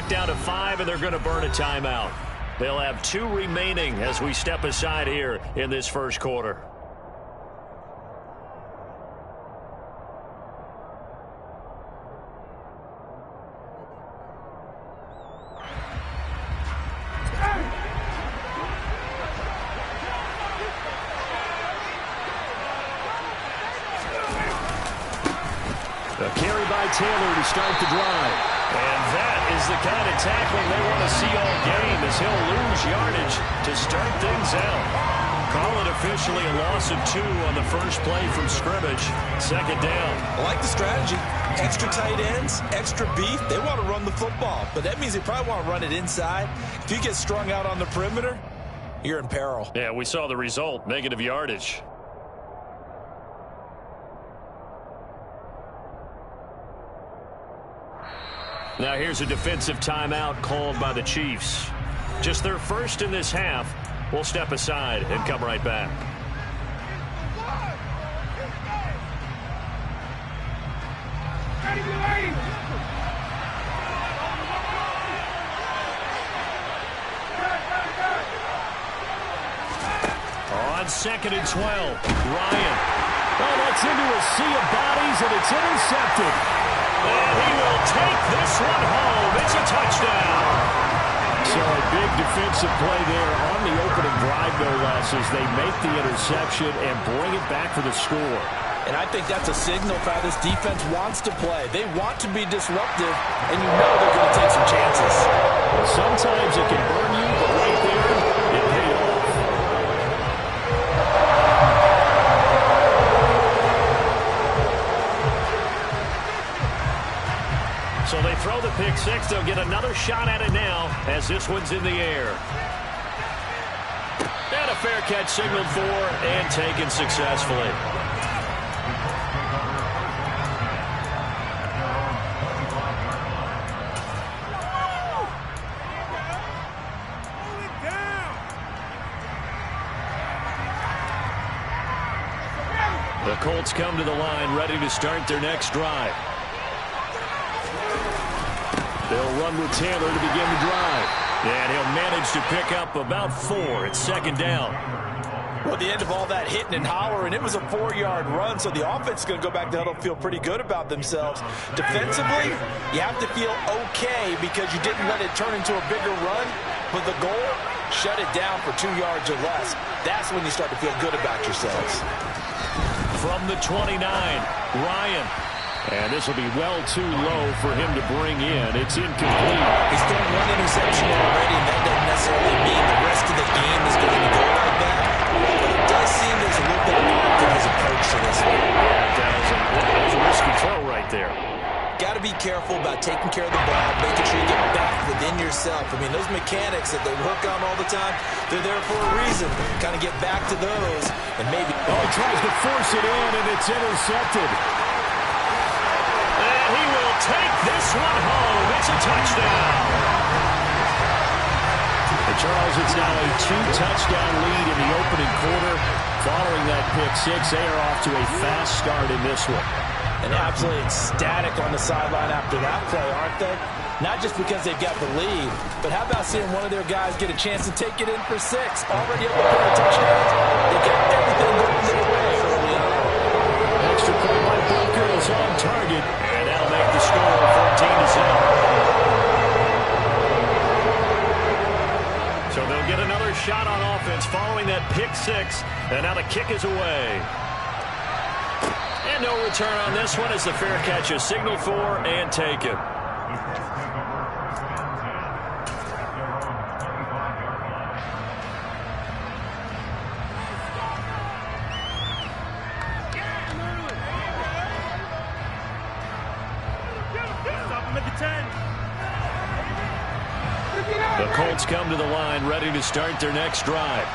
clock down to 5, and they're going to burn a timeout. They'll have 2 remaining as we step aside here in this first quarter. A carry by Taylor to start the drive. And that is the kind of tackling they want to see all game, as he'll lose yardage to start things out. Call it officially a loss of 2 on the first play from scrimmage. Second down. I like the strategy. Extra tight ends, extra beef. They want to run the football, but that means they probably want to run it inside. If you get strung out on the perimeter, you're in peril. Yeah, we saw the result, negative yardage. Now here's a defensive timeout called by the Chiefs. Just their first in this half. We'll step aside and come right back. On 2nd and 12, Ryan. Oh, that's into a sea of bodies, and it's intercepted. And he will take this one home. It's a touchdown. So a big defensive play there on the opening drive, no less, as they make the interception and bring it back for the score. And I think that's a signal for how this defense wants to play. They want to be disruptive, and you know they're going to take some chances. Well, sometimes it can burn you, but right there, it paid off. So they throw the pick six. They'll get another shot at it now as this one's in the air. And a fair catch signaled for and taken successfully. The Colts come to the line ready to start their next drive. They'll run with Taylor to begin the drive. And he'll manage to pick up about 4. It's 2nd down. Well, at the end of all that hitting and hollering, it was a 4-yard run, so the offense is going to go back to huddle, feel pretty good about themselves. Defensively, you have to feel okay because you didn't let it turn into a bigger run, but the goal, shut it down for 2 yards or less. That's when you start to feel good about yourselves. From the 29, Ryan. And this will be well too low for him to bring in. It's incomplete. He's thrown 1 interception already, and that doesn't necessarily mean the rest of the game is going to go like that. But it does seem there's a little bit of art in his approach to this one. Yeah, that was a risky throw right there. Got to be careful about taking care of the ball, making sure you get back within yourself. I mean, those mechanics that they work on all the time, they're there for a reason. Kind of get back to those, and maybe... Oh, he tries to force it in, and it's intercepted. He will take this one home. It's a touchdown. And Charles, it's now a 2-touchdown lead in the opening quarter. Following that pick six, they are off to a fast start in this one. And absolutely ecstatic on the sideline after that play, aren't they? Not just because they've got the lead, but how about seeing one of their guys get a chance to take it in for 6? Already up a pair of touchdowns. They've got everything going their way early on. Extra point by Booker is on target. And that'll make the score 14-0. So they'll get another shot on offense following that pick six. And now the kick is away. And no return on this one as the fair catch is signaled for and taken. The Colts come to the line ready to start their next drive.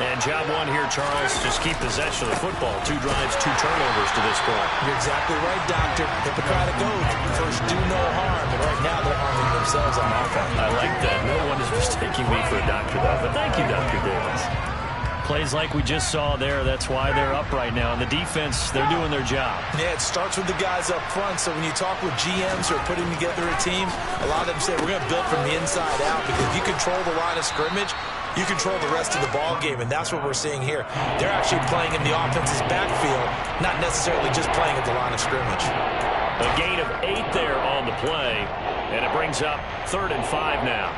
And job one here, Charles, just keep possession of the football. 2 drives, 2 turnovers to this point. You're exactly right, Doctor. Hippocratic oath. First, do no harm. And right now, they're harming themselves on offense. I like that. No one is mistaking me for a doctor, though. But thank you, Dr. Davis. Plays like we just saw there, that's why they're up right now. And the defense, they're doing their job. Yeah, it starts with the guys up front. So when you talk with GMs who are putting together a team, a lot of them say we're going to build from the inside out, because if you control the line of scrimmage, you control the rest of the ball game, and that's what we're seeing here. They're actually playing in the offense's backfield, not necessarily just playing at the line of scrimmage. A gain of 8 there on the play, and it brings up 3rd and 5 now.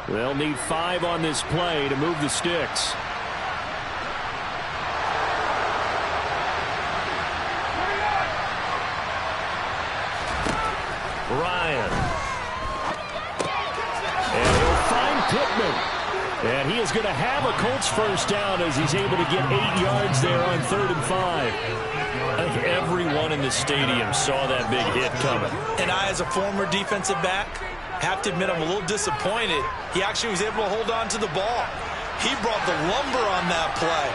They'll need 5 on this play to move the sticks. Ryan. And he'll find Pittman. And he is going to have a Colts first down as he's able to get 8 yards there on 3rd and 5. I think everyone in the stadium saw that big hit coming. And I, as a former defensive back, have to admit I'm a little disappointed. He actually was able to hold on to the ball. He brought the lumber on that play.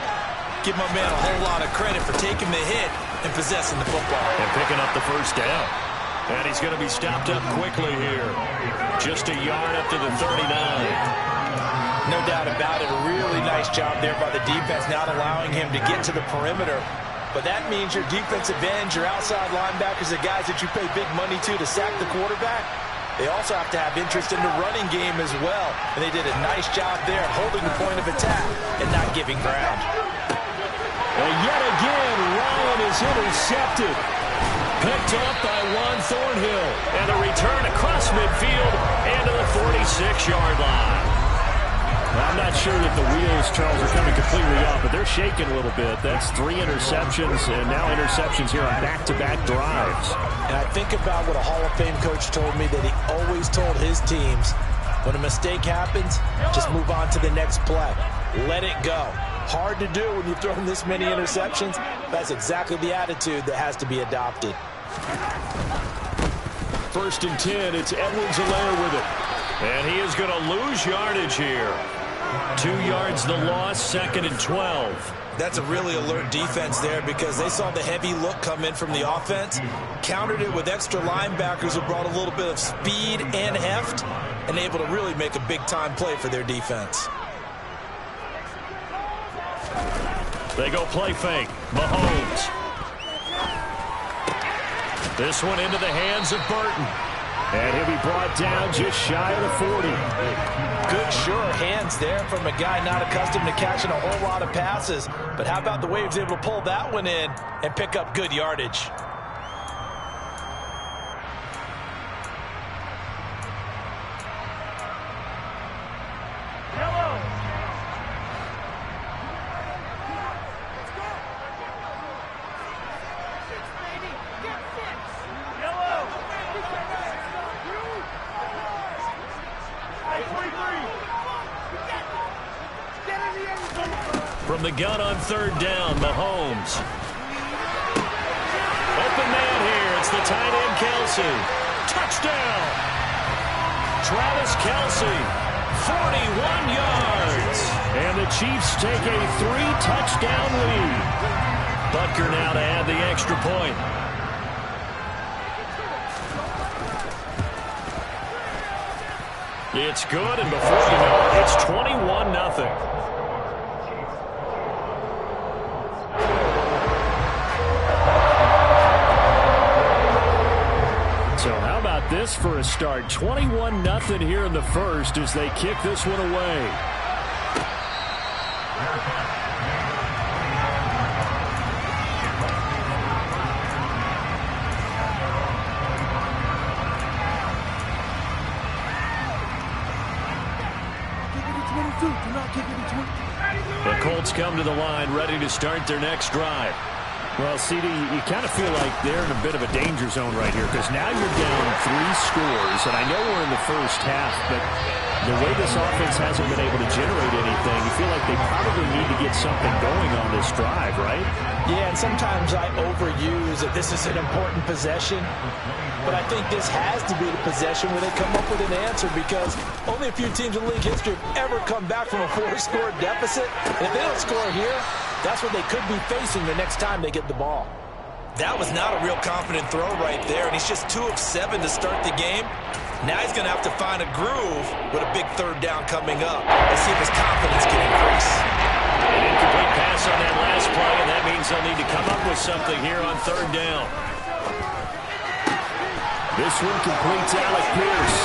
Give my man a whole lot of credit for taking the hit and possessing the football. And picking up the first down. And he's going to be stopped up quickly here. Just a yard up to the 39. No doubt about it. A really nice job there by the defense, not allowing him to get to the perimeter. But that means your defensive ends, your outside linebackers, the guys that you pay big money to sack the quarterback, they also have to have interest in the running game as well. And they did a nice job there holding the point of attack and not giving ground. And yet again, Ryan is intercepted. Picked up by Juan Thornhill. And a return across midfield and to the 46-yard line. I'm not sure that the wheels, Charles, are coming completely off, but they're shaking a little bit. That's 3 interceptions, and now interceptions here on back-to-back drives. And I think about what a Hall of Fame coach told me, that he always told his teams, when a mistake happens, just move on to the next play. Let it go. Hard to do when you've thrown this many interceptions. That's exactly the attitude that has to be adopted. 1st and 10, it's Edwards-Helaire with it. And he is going to lose yardage here. 2 yards the loss, 2nd and 12. That's a really alert defense there, because they saw the heavy look come in from the offense, countered it with extra linebackers who brought a little bit of speed and heft, and able to really make a big-time play for their defense. They go play fake. Mahomes. This one into the hands of Burton. And he'll be brought down just shy of the 40. Good, sure hands there from a guy not accustomed to catching a whole lot of passes. But how about the way he was able to pull that one in and pick up good yardage? From the gun on 3rd down, Mahomes. Open man here. It's the tight end, Kelce. Touchdown! Travis Kelce, 41 yards. And the Chiefs take a 3-touchdown lead. Butker now to add the extra point. It's good, and before you know it, it's 21-0. So how about this for a start? 21-0 here in the first as they kick this one away. The Colts come to the line ready to start their next drive. Well, CD, you kind of feel like they're in a bit of a danger zone right here, because now you're down 3 scores, and I know we're in the first half, but the way this offense hasn't been able to generate anything, you feel like they probably need to get something going on this drive, right? Yeah, and sometimes I overuse that this is an important possession, but I think this has to be the possession where they come up with an answer, because only a few teams in league history have ever come back from a 4-score deficit. And if they don't score here, that's what they could be facing the next time they get the ball. That was not a real confident throw right there, and he's just 2 of 7 to start the game. Now he's going to have to find a groove with a big third down coming up. Let's see if his confidence can increase. An incomplete pass on that last play, and that means they'll need to come up with something here on third down. This one completes Alec Pierce.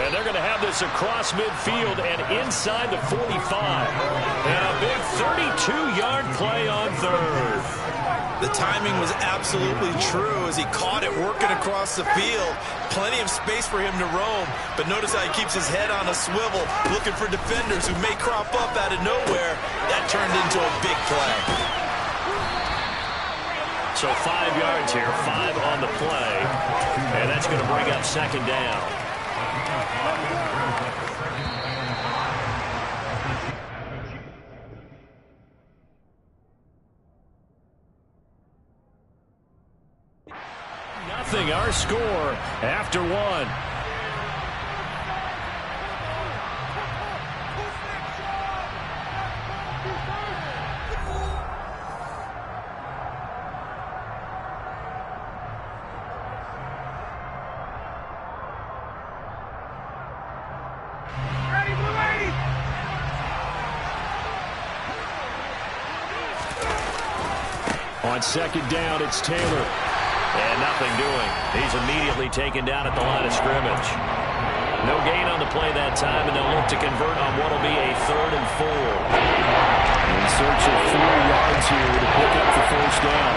And they're going to have this across midfield and inside the 45. And a big 32-yard play on third. The timing was absolutely true as he caught it working across the field. Plenty of space for him to roam. But notice how he keeps his head on a swivel, looking for defenders who may crop up out of nowhere. That turned into a big play. So 5 yards here, 5 on the play. And that's going to bring up second down. Nothing, our score after 1. On second down, it's Taylor. And nothing doing. He's immediately taken down at the line of scrimmage. No gain on the play that time, and they'll look to convert on what will be a 3rd and 4. In search of 4 yards here to pick up the first down.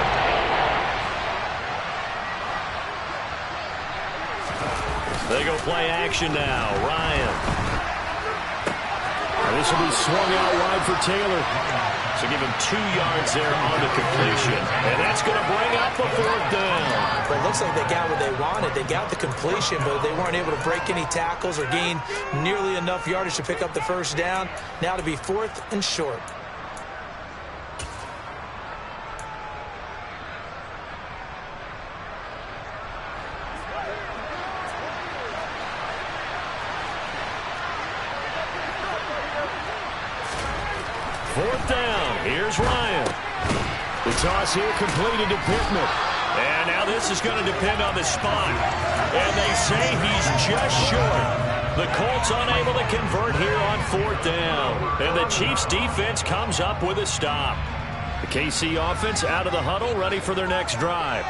They go play action now. Ryan. And this will be swung out wide for Taylor. So give him 2 yards there on the completion. And that's going to bring up a 4th down. But it looks like they got what they wanted. They got the completion, but they weren't able to break any tackles or gain nearly enough yardage to pick up the first down. Now to be 4th and short. Fourth down. Here's Ryan. The toss here completed to Pittman. And now this is going to depend on the spot. And they say he's just short. The Colts unable to convert here on 4th down. And the Chiefs defense comes up with a stop. The KC offense out of the huddle, ready for their next drive.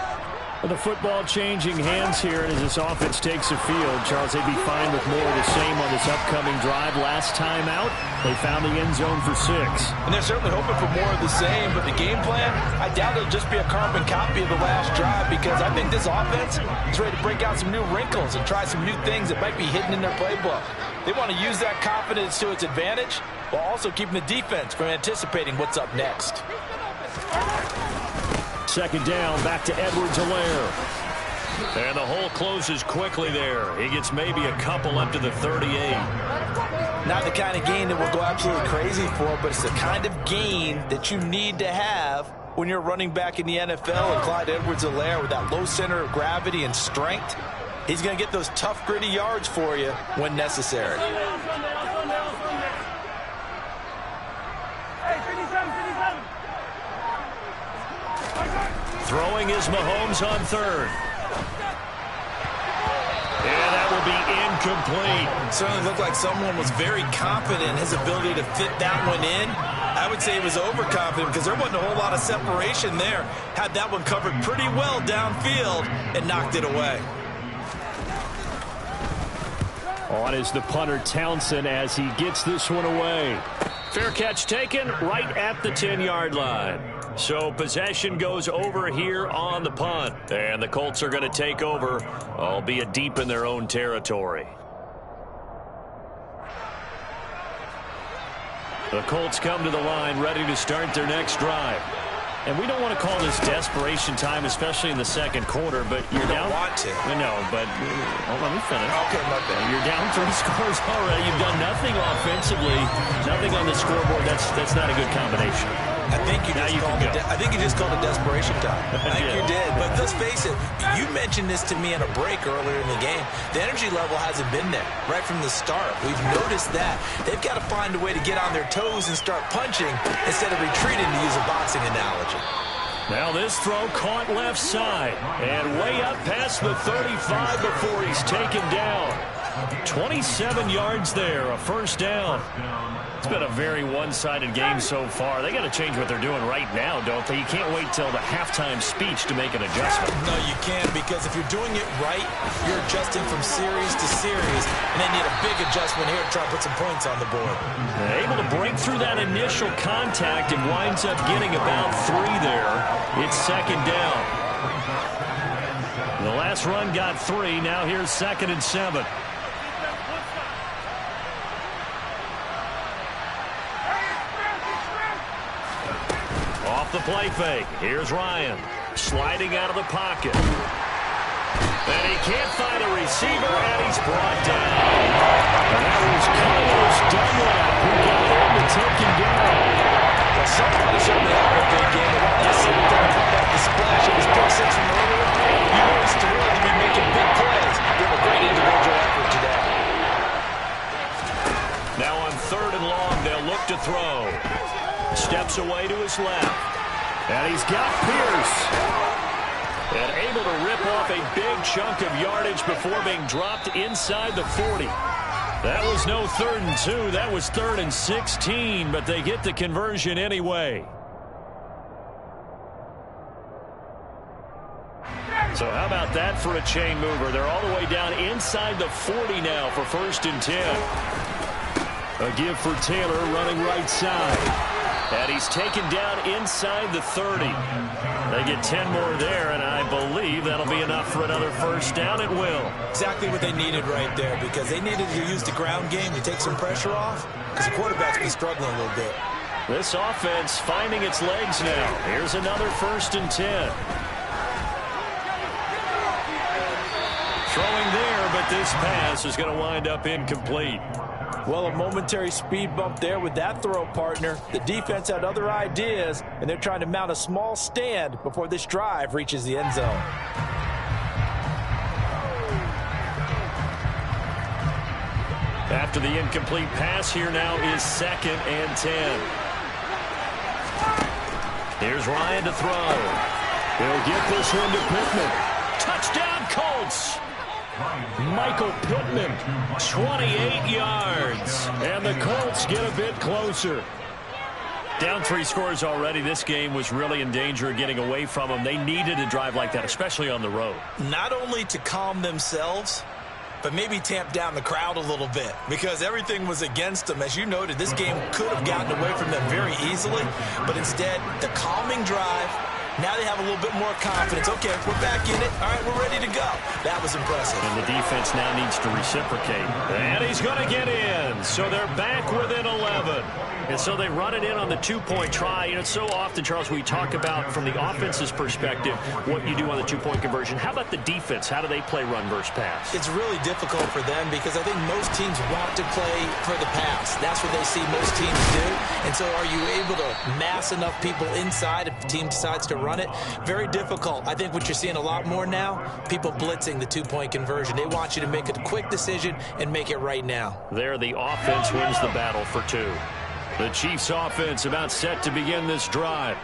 The football changing hands here, and as this offense takes the field, Charles, they'd be fine with more of the same on this upcoming drive. Last time out, they found the end zone for 6. And they're certainly hoping for more of the same, but the game plan, I doubt it'll just be a carbon copy of the last drive, because I think this offense is ready to break out some new wrinkles and try some new things that might be hidden in their playbook. They want to use that confidence to its advantage, while also keeping the defense from anticipating what's up next. Second down, back to Edwards-Helaire. And the hole closes quickly there. He gets maybe a couple up to the 38. Not the kind of gain that we'll go absolutely crazy for, but it's the kind of gain that you need to have when you're running back in the NFL. And Clyde Edwards-Helaire, with that low center of gravity and strength, he's going to get those tough, gritty yards for you when necessary. Throwing is Mahomes on 3rd. And that will be incomplete. Certainly looked like someone was very confident in his ability to fit that one in. I would say he was overconfident because there wasn't a whole lot of separation there. Had that one covered pretty well downfield and knocked it away. On is the punter Townsend as he gets this one away. Fair catch taken right at the 10-yard line. So possession goes over here on the punt. And the Colts are going to take over, albeit deep in their own territory. The Colts come to the line ready to start their next drive. And we don't want to call this desperation time, especially in the second quarter, but you're down. Want to. No, but let me finish. Okay, my bad. You're down 3 scores already. You've done nothing offensively, nothing on the scoreboard. That's not a good combination. I think you just called it desperation time. I think you did. But let's face it, you mentioned this to me in a break earlier in the game. The energy level hasn't been there right from the start. We've noticed that. They've got to find a way to get on their toes and start punching instead of retreating, to use a boxing analogy. Now this throw caught left side and way up past the 35 before he's taken down. 27 yards there, a first down. It's been a very one-sided game so far. They got to change what they're doing right now, don't they? You can't wait till the halftime speech to make an adjustment. No, you can't, because if you're doing it right, you're adjusting from series to series, and they need a big adjustment here to try to put some points on the board. They're able to break through that initial contact and winds up getting about 3 there. It's second down. The last run got 3. Now here's 2nd and 7. Off the play fake. Here's Ryan sliding out of the pocket. And he can't find a receiver, and he's brought down. And that was Carlos Dunlap who got him to take him down. Well, somebody certainly had a big game. You sit there and put out the splash of his pick six from earlier. You know he's thrilled to be making big plays. They have a great individual effort today. Now on 3rd and long, they'll look to throw. Steps away to his left. And he's got Pierce. And able to rip off a big chunk of yardage before being dropped inside the 40. That was no 3rd and 2. That was 3rd and 16, but they get the conversion anyway. So how about that for a chain mover? They're all the way down inside the 40 now for 1st and 10. A give for Taylor running right side. And he's taken down inside the 30. They get 10 more there, and I believe that'll be enough for another first down. It will. Exactly what they needed right there, because they needed to use the ground game to take some pressure off, because the quarterback's been struggling a little bit. This offense finding its legs now. Here's another 1st and 10. Throwing there, but this pass is going to wind up incomplete. Well, a momentary speed bump there with that throw, partner. The defense had other ideas, and they're trying to mount a small stand before this drive reaches the end zone. After the incomplete pass, here now is 2nd and 10. Here's Ryan to throw. He'll get this one to Pittman. Touchdown, Colts! Michael Pittman, 28 yards. And the Colts get a bit closer. Down 3 scores already. This game was really in danger of getting away from them. They needed a drive like that, especially on the road. Not only to calm themselves, but maybe tamp down the crowd a little bit, because everything was against them. As you noted, this game could have gotten away from them very easily, but instead, the calming drive. Now they have a little bit more confidence. Okay, we're back in it. All right, we're ready to go. That was impressive. And the defense now needs to reciprocate. And he's going to get in. So they're back within 11. And so they run it in on the 2-point try. You know, so often, Charles, we talk about from the offense's perspective what you do on the 2-point conversion. How about the defense? How do they play run versus pass? It's really difficult for them because I think most teams want to play for the pass. That's what they see most teams do. And so are you able to mass enough people inside if the team decides to run it? Very difficult. I think what you're seeing a lot more now, people blitzing the 2-point conversion. They want you to make a quick decision and make it right now. There, the offense wins the battle for 2. The Chiefs offense about set to begin this drive.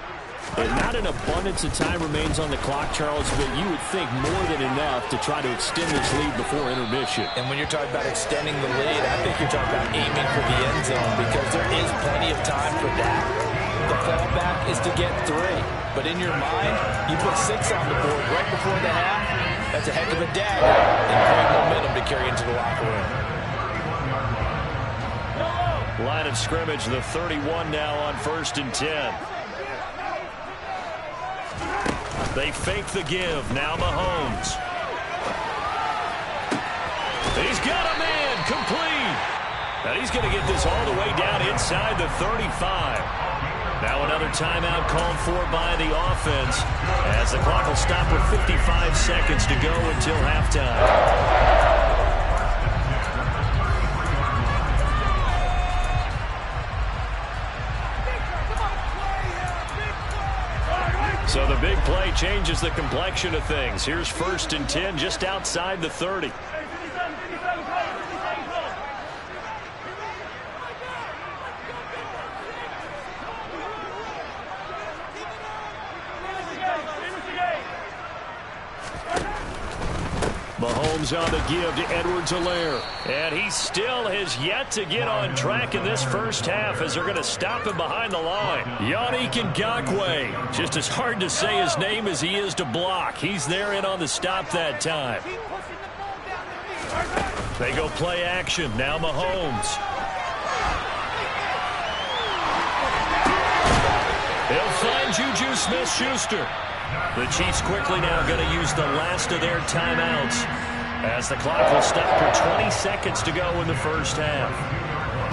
And not an abundance of time remains on the clock, Charles, but you would think more than enough to try to extend this lead before intermission. And when you're talking about extending the lead, I think you're talking about aiming for the end zone, because there is plenty of time for that. The fallback is to get 3. But in your mind, you put 6 on the board right before the half. That's a heck of a dagger and great momentum to carry into the locker room. Line of scrimmage, the 31 now on 1st and 10. They fake the give. Now Mahomes. He's got a man complete. And he's going to get this all the way down inside the 35. Now another timeout called for by the offense, as the clock will stop with 55 seconds to go until halftime. So the big play changes the complexion of things. Here's 1st and 10 just outside the 30. Mahomes on the give to Edwards-Helaire. And he still has yet to get on track in this first half as they're going to stop him behind the line. Yannick Ngakoue. Just as hard to say his name as he is to block. He's there in on the stop that time. They go play action. Now Mahomes. He'll find Juju Smith-Schuster. The Chiefs quickly now going to use the last of their timeouts as the clock will stop for 20 seconds to go in the first half.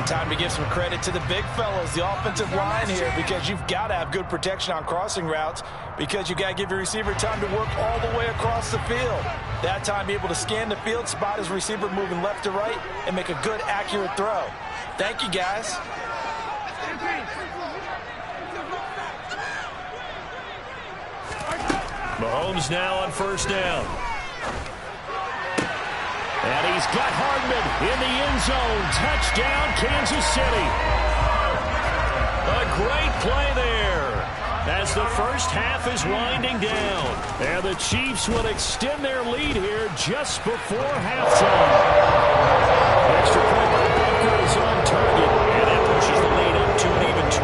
Time to give some credit to the big fellas, the offensive line here, because you've got to have good protection on crossing routes, because you got to give your receiver time to work all the way across the field. That time be able to scan the field, spot his receiver moving left to right, and make a good, accurate throw. Thank you, guys. Mahomes now on first down. And he's got Hardman in the end zone. Touchdown, Kansas City. A great play there as the first half is winding down. And the Chiefs will extend their lead here just before halftime. Extra point by Baker is on target. And that pushes the lead up to an even 20.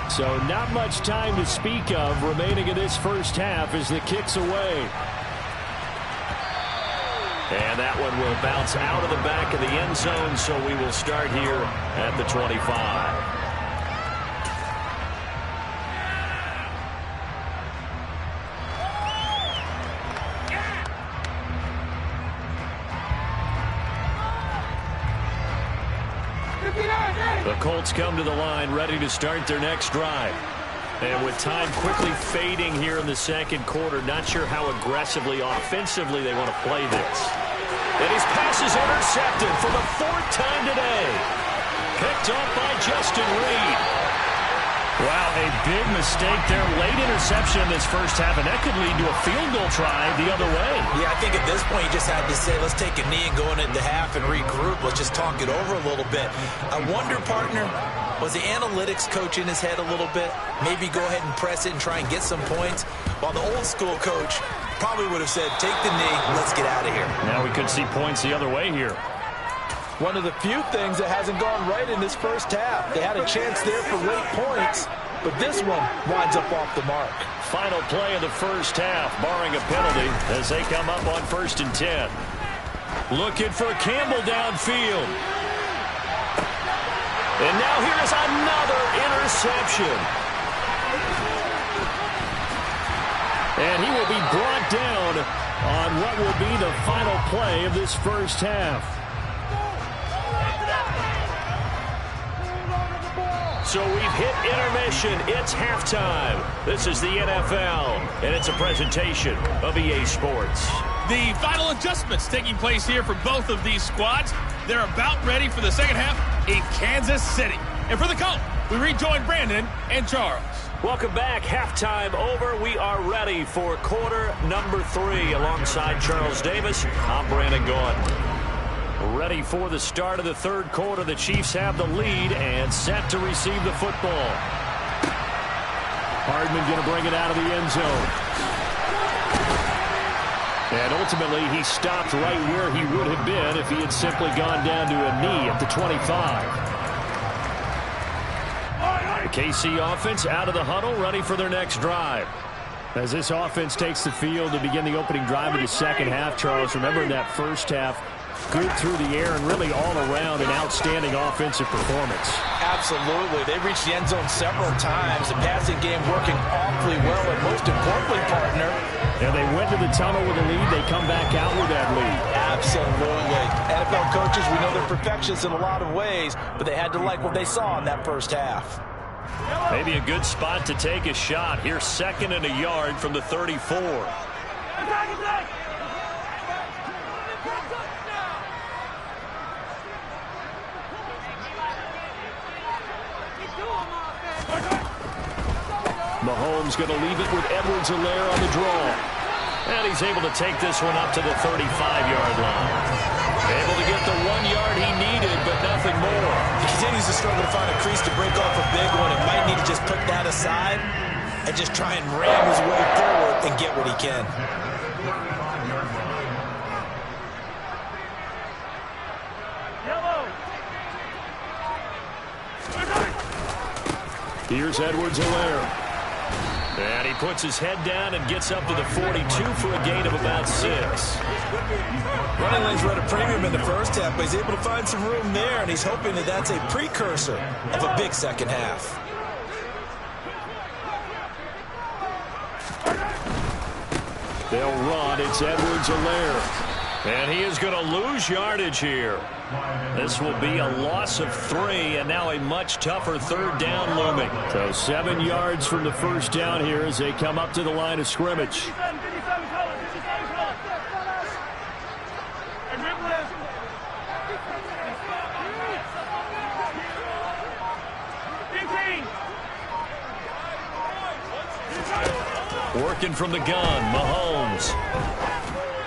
So not much time to speak of remaining in this first half as the kick's away. And that one will bounce out of the back of the end zone, so we will start here at the 25. The Colts come to the line ready to start their next drive. And with time quickly fading here in the second quarter, not sure how aggressively, offensively they want to play this. And his pass is intercepted for the fourth time today. Picked off by Justin Reed. Wow, a big mistake there. Late interception in this first half, and that could lead to a field goal try the other way. Yeah, I think at this point you just had to say, let's take a knee and go into half and regroup. Let's just talk it over a little bit. I wonder, partner, was the analytics coach in his head a little bit? Maybe go ahead and press it and try and get some points? While the old school coach probably would have said, take the knee, let's get out of here. Now we could see points the other way here. One of the few things that hasn't gone right in this first half. They had a chance there for late points, but this one winds up off the mark. Final play of the first half, barring a penalty, as they come up on 1st and 10. Looking for Campbell downfield. And now here is another interception. And he will be brought down on what will be the final play of this first half. So we've hit intermission. It's halftime. This is the NFL, and it's a presentation of EA Sports. The final adjustments taking place here for both of these squads. They're about ready for the second half in Kansas City. And for the Colts, we rejoin Brandon and Charles. Welcome back. Halftime over. We are ready for quarter number 3. Alongside Charles Davis, I'm Brandon Gaudin. Ready for the start of the third quarter. The Chiefs have the lead and set to receive the football. Hardman going to bring it out of the end zone. And ultimately, he stopped right where he would have been if he had simply gone down to a knee at the 25. The KC offense out of the huddle, ready for their next drive. As this offense takes the field to begin the opening drive of the second half, Charles, remember in that first half, good through the air and really all around an outstanding offensive performance. Absolutely. They reached the end zone several times. The passing game working awfully well, and most importantly, partner, and they went to the tunnel with a lead. They come back out with that lead. Absolutely. NFL coaches, we know they're perfectionists in a lot of ways, but they had to like what they saw in that first half. Maybe a good spot to take a shot. Here's 2nd and a yard from the 34. Mahomes going to leave it with Edwards-Helaire on the draw. And he's able to take this one up to the 35-yard line. Able to get the 1 yard he needed, but nothing more. He continues to struggle to find a crease to break off a big one. He might need to just put that aside and just try and ram his way forward and get what he can. Here's Edwards-Helaire. And he puts his head down and gets up to the 42 for a gain of about 6. Running lanes were at a premium in the first half, but he's able to find some room there, and he's hoping that that's a precursor of a big second half. They'll run. It's Edwards-Helaire. And he is going to lose yardage here. This will be a loss of 3, and now a much tougher third down looming. So 7 yards from the first down here as they come up to the line of scrimmage. Working from the gun, Mahomes.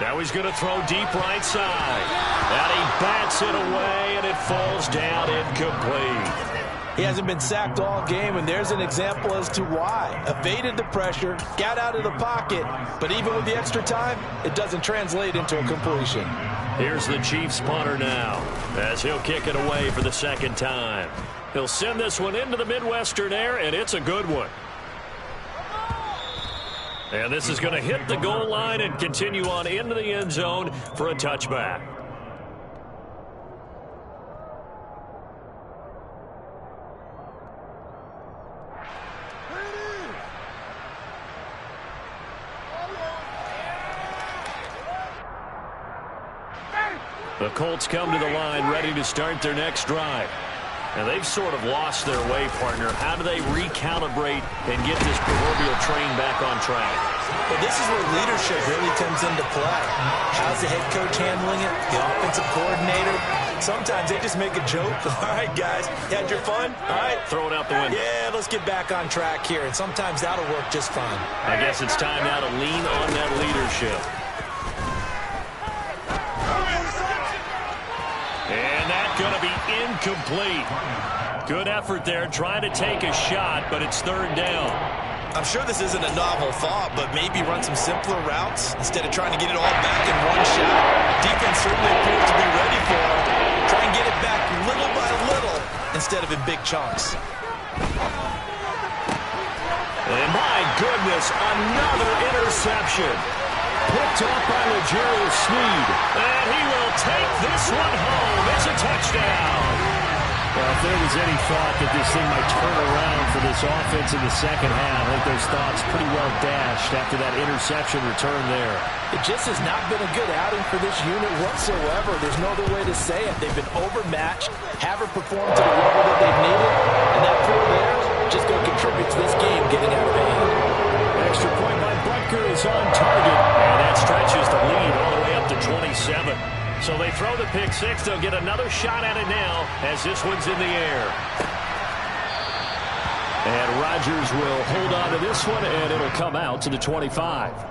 Now he's going to throw deep right side. And he bats it away, and it falls down incomplete. He hasn't been sacked all game, and there's an example as to why. Evaded the pressure, got out of the pocket, but even with the extra time, it doesn't translate into a completion. Here's the Chiefs punter now, as he'll kick it away for the second time. He'll send this one into the Midwestern air, and it's a good one. And this is going to hit the goal line and continue on into the end zone for a touchback. The Colts come to the line ready to start their next drive. And they've sort of lost their way, partner. How do they recalibrate and get this proverbial train back on track? Well, this is where leadership really comes into play. How's the head coach handling it? The offensive coordinator? Sometimes they just make a joke. All right, guys, you had your fun? All right. Throw it out the window. Yeah, let's get back on track here. And sometimes that'll work just fine. I guess it's time now to lean on that leadership. And that's going to be incomplete. Good effort there, trying to take a shot, but it's third down. I'm sure this isn't a novel thought, but maybe run some simpler routes instead of trying to get it all back in one shot. Defense certainly appears to be ready for it. Try and get it back little by little instead of in big chunks. And my goodness, another interception. Picked up by L'Jarius Sneed. And he will take this one home. It's a touchdown. Well, if there was any thought that this thing might turn around for this offense in the second half, I think those thoughts pretty well dashed after that interception return there. It just has not been a good outing for this unit whatsoever. There's no other way to say it. They've been overmatched, haven't performed to the level that they've needed, and that pull there just going to contribute to this game getting out of hand. Extra point by Butker is on target, and that stretches the lead all the way up to 27. So they throw the pick six. They'll get another shot at it now as this one's in the air. And Rodgers will hold on to this one, and it'll come out to the 25.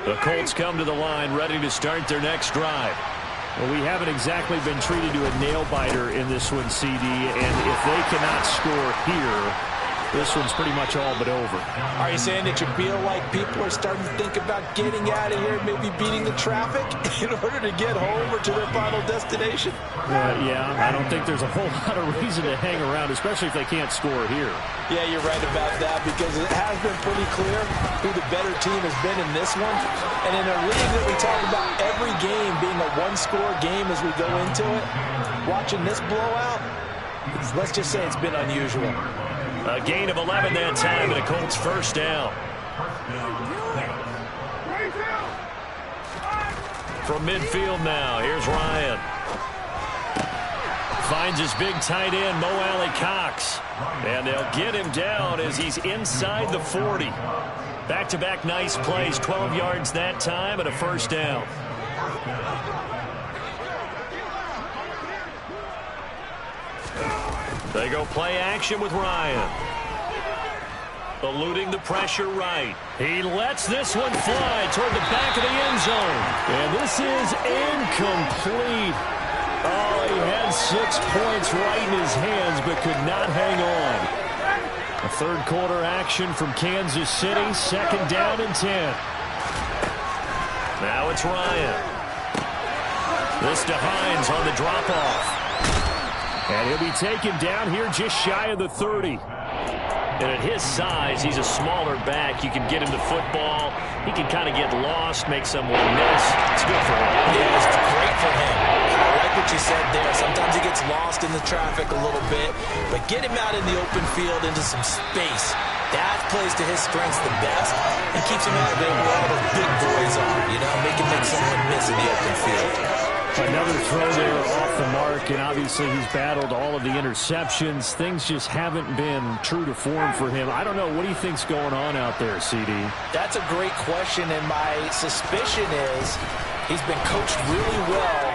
The Colts come to the line ready to start their next drive. Well, we haven't exactly been treated to a nail-biter in this one, CD, and if they cannot score here, this one's pretty much all but over. Are you saying that you feel like people are starting to think about getting out of here, maybe beating the traffic in order to get home or to their final destination? Yeah, I don't think there's a whole lot of reason to hang around, especially if they can't score here. Yeah, you're right about that, because it has been pretty clear who the better team has been in this one. And in a league that we talk about every game being a one-score game as we go into it, watching this blowout, let's just say it's been unusual. A gain of 11 that time, and a Colts first down. From midfield now, here's Ryan. finds his big tight end, Mo Alley Cox. And they'll get him down as he's inside the 40. Back-to-back nice plays, 12 yards that time and a first down. They go play action with Ryan. Eluding the pressure right. He lets this one fly toward the back of the end zone. And this is incomplete. Oh, he had 6 points right in his hands but could not hang on. A third quarter action from Kansas City. Second down and 10. Now it's Ryan. This to Hines on the drop-off. And he'll be taken down here just shy of the 30. And at his size, he's a smaller back. You can get him to football. He can kind of get lost, make someone miss. It's good for him. Yeah, it's great for him. I like what you said there. Sometimes he gets lost in the traffic a little bit. But get him out in the open field into some space. That plays to his strengths the best and keeps him out of there where all the big boys are. You know, make someone miss in the open field. Another throw there off the mark, and obviously he's battled all of the interceptions. Things just haven't been true to form for him. I don't know. What do you think's going on out there, CD? That's a great question, and my suspicion is he's been coached really well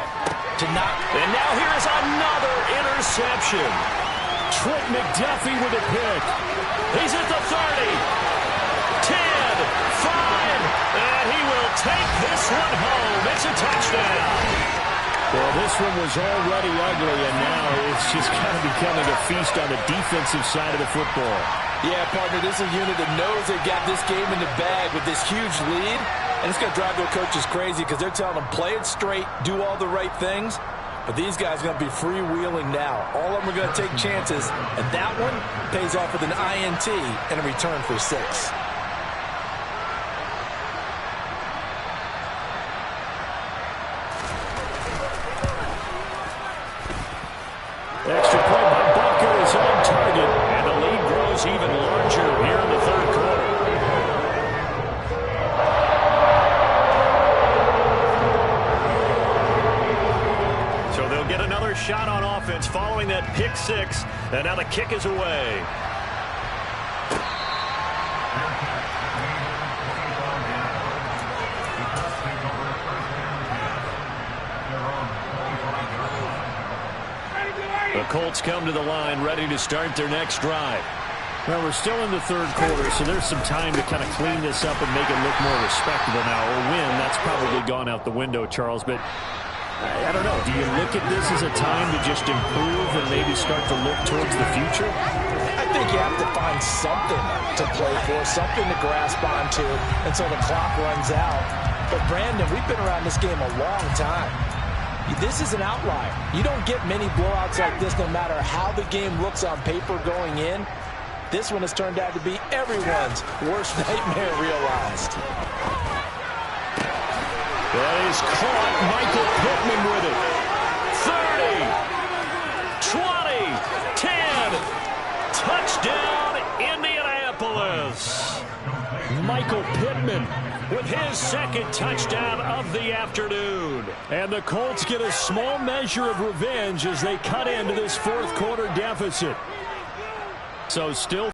to not... And now here's another interception. Trent McDuffie with a pick. He's at the 30. 10, 5, and he will take this one home. It's a touchdown. Well, this one was already ugly, and now it's just kind of becoming a feast on the defensive side of the football. Yeah, partner, this is a unit that knows they've got this game in the bag with this huge lead, and it's going to drive their coaches crazy because they're telling them, play it straight, do all the right things, but these guys are going to be freewheeling now. All of them are going to take chances, and that one pays off with an INT and a return for 6. Extra point by Bunker is on target, and the lead grows even larger here in the third quarter. So they'll get another shot on offense following that pick 6, and now the kick is away. The Colts come to the line, ready to start their next drive. Well, we're still in the third quarter, so there's some time to kind of clean this up and make it look more respectable now. Or win, that's probably gone out the window, Charles. But I don't know. Do you look at this as a time to just improve and maybe start to look towards the future? I think you have to find something to play for, something to grasp onto until the clock runs out. But, Brandon, we've been around this game a long time. This is an outlier. You don't get many blowouts like this no matter how the game looks on paper going in. This one has turned out to be everyone's worst nightmare realized. That is caught. Michael Pittman with it. 30, 20, 10. Touchdown, Indianapolis. Michael Pittman with his second touchdown of the afternoon. And the Colts get a small measure of revenge as they cut into this fourth quarter deficit. So still